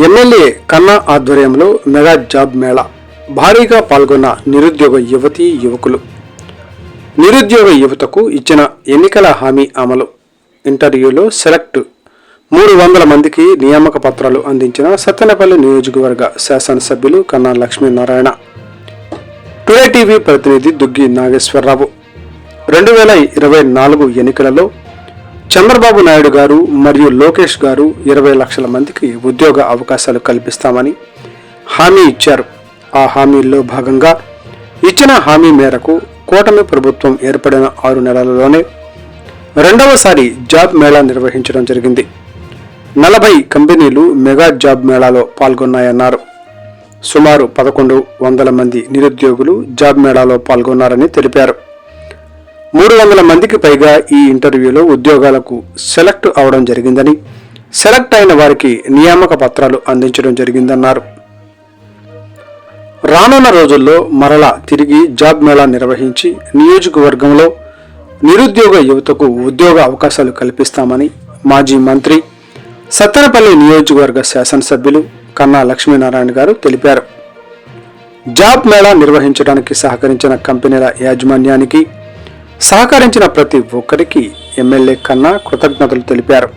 MLA కన్నా ఆధ్వర్యంలో mega job Mela భారీగా పాల్గొన్న నిరుద్యోగ యువతీ యువకులు. నిరుద్యోగ యువతకు ఇచ్చిన ఎన్నికల హామీ అమలు. ఇంటర్వ్యూలో సెలెక్ట్ 300 మందికి నియామక పత్రాలు అందించిన సత్తెనపల్లి నియోజకవర్గ శాసనసభ్యులు కన్నా లక్ష్మీనారాయణ. టుడే టీవీ ప్రతినిధి దుగ్గి నాగేశ్వరరావు. 2024 ఎన్నికలలో చంద్రబాబు నాయుడు గారు మరియు లోకేష్ గారు 20 లక్షల మందికి ఉద్యోగ అవకాశాలు కల్పిస్తామని హామీ ఇచ్చారు. ఆ హామీల్లో భాగంగా ఇచ్చిన హామీ మేరకు కూటమి ప్రభుత్వం ఏర్పడిన 6 నెలలలోనే రెండవసారి జాబ్ మేళా నిర్వహించడం జరిగింది. 40 కంపెనీలు మెగా జాబ్ మేళాలో పాల్గొన్నాయన్నారు. సుమారు 1100 మంది నిరుద్యోగులు జాబ్ మేళాలో పాల్గొన్నారని తెలిపారు. 300 మందికి పైగా ఈ ఇంటర్వ్యూలో ఉద్యోగాలకు సెలెక్ట్ అవడం జరిగిందని, సెలెక్ట్ అయిన వారికి నియామక పత్రాలు అందించడం జరిగిందన్నారు. రానున్న రోజుల్లో మరలా తిరిగి జాబ్ మేళా నిర్వహించి నియోజకవర్గంలో నిరుద్యోగ యువతకు ఉద్యోగ అవకాశాలు కల్పిస్తామని మాజీ మంత్రి సత్తెనపల్లి నియోజకవర్గ శాసనసభ్యులు కన్నా లక్ష్మీనారాయణ గారు తెలిపారు. జాబ్ మేళా నిర్వహించడానికి సహకరించిన కంపెనీల యాజమాన్యానికి, సహకరించిన ప్రతి ఒక్కరికి ఎమ్మెల్యే కన్నా కృతజ్ఞతలు తెలిపారు.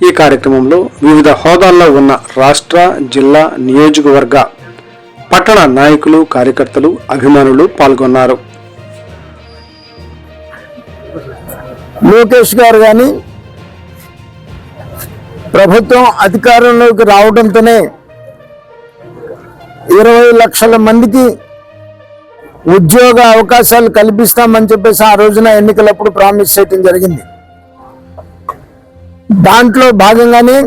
ఈ కార్యక్రమంలో వివిధ హోదాల్లో ఉన్న రాష్ట్ర, జిల్లా, నియోజకవర్గ, పట్టణ నాయకులు, కార్యకర్తలు, అభిమానులు పాల్గొన్నారు. లోకేష్ గారు కానీ ప్రభుత్వం అధికారంలోకి రావడంతోనే 20 లక్షల మందికి ఉద్యోగ అవకాశాలు కల్పిస్తామని చెప్పేసి ఆ రోజున ఎన్నికలప్పుడు ప్రామిస్ చేయడం జరిగింది. దాంట్లో భాగంగానే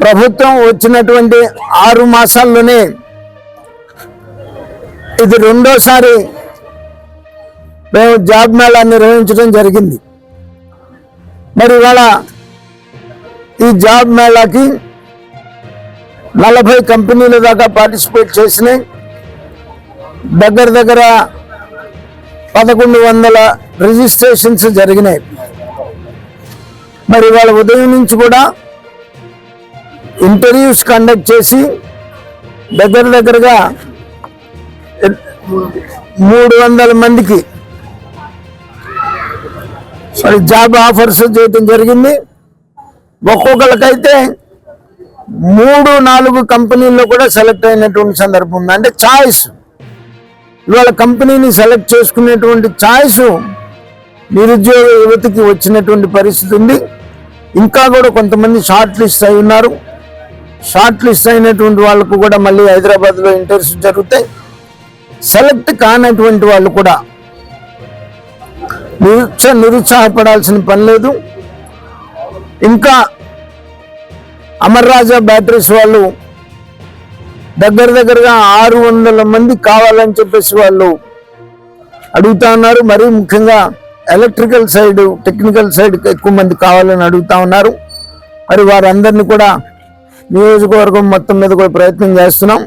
ప్రభుత్వం వచ్చినటువంటి 6 మాసాల్లోనే ఇది రెండోసారి మేము జాబ్ మేళా నిర్వహించడం జరిగింది. మరి ఇవాళ ఈ జాబ్ మేళాకి 40 కంపెనీల దాకా పార్టిసిపేట్ చేసినాయి. దగ్గర 1100 రిజిస్ట్రేషన్స్ జరిగినాయి. మరి వాళ్ళ ఉదయం నుంచి కూడా ఇంటర్వ్యూస్ కండక్ట్ చేసి దగ్గరగా 300 మందికి జాబ్ ఆఫర్స్ చేయడం జరిగింది. ఒక్కొక్కరికైతే 3-4 కంపెనీల్లో కూడా సెలెక్ట్ అయినటువంటి సందర్భం ఉంది. అంటే ఛాయిస్, ఇవాళ కంపెనీని సెలెక్ట్ చేసుకునేటువంటి ఛాయిస్ నిరుద్యోగ యువతకి వచ్చినటువంటి పరిస్థితి ఉంది. ఇంకా కూడా కొంతమంది షార్ట్ లిస్ట్ అయి ఉన్నారు. షార్ట్ లిస్ట్ అయినటువంటి వాళ్ళకు కూడా మళ్ళీ హైదరాబాద్లో ఇంటర్వ్యూస్ జరుగుతాయి. సెలెక్ట్ కానటువంటి వాళ్ళు కూడా నిరుత్సాహపడాల్సిన పని లేదు. ఇంకా అమర్ రాజా బ్యాటరీస్ వాళ్ళు దగ్గరగా 600 మంది కావాలని చెప్పేసి వాళ్ళు అడుగుతా ఉన్నారు. మరీ ముఖ్యంగా ఎలక్ట్రికల్ సైడ్, టెక్నికల్ సైడ్ ఎక్కువ మంది కావాలని అడుగుతా ఉన్నారు. మరి వారందరినీ కూడా నియోజకవర్గం మొత్తం మీద కూడా ప్రయత్నం చేస్తున్నాం.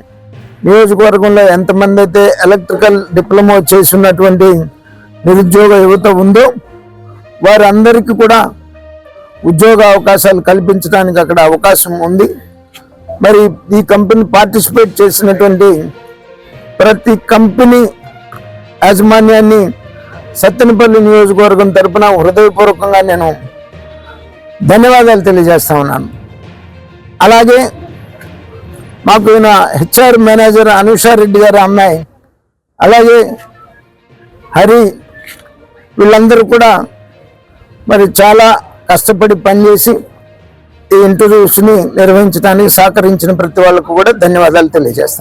నియోజకవర్గంలో ఎంతమంది అయితే ఎలక్ట్రికల్ డిప్లొమా చేస్తున్నటువంటి నిరుద్యోగ యువత ఉందో వారందరికీ కూడా ఉద్యోగ అవకాశాలు కల్పించడానికి అక్కడ అవకాశం ఉంది. మరి ఈ కంపెనీ పార్టిసిపేట్ చేసినటువంటి ప్రతి కంపెనీ యాజమాన్యాన్ని సత్తెనపల్లి నియోజకవర్గం తరఫున హృదయపూర్వకంగా నేను ధన్యవాదాలు తెలియజేస్తా ఉన్నాను. అలాగే మాకు ఈయన హెచ్ఆర్ మేనేజర్ అనుషారెడ్డి గారి అమ్మాయి, అలాగే హరి, వీళ్ళందరూ కూడా మరి చాలా కష్టపడి పనిచేసి ఈ ఇంటర్వ్యూస్ని నిర్వహించడానికి సహకరించిన ప్రతి వాళ్ళకు కూడా ధన్యవాదాలు తెలియజేస్తాను.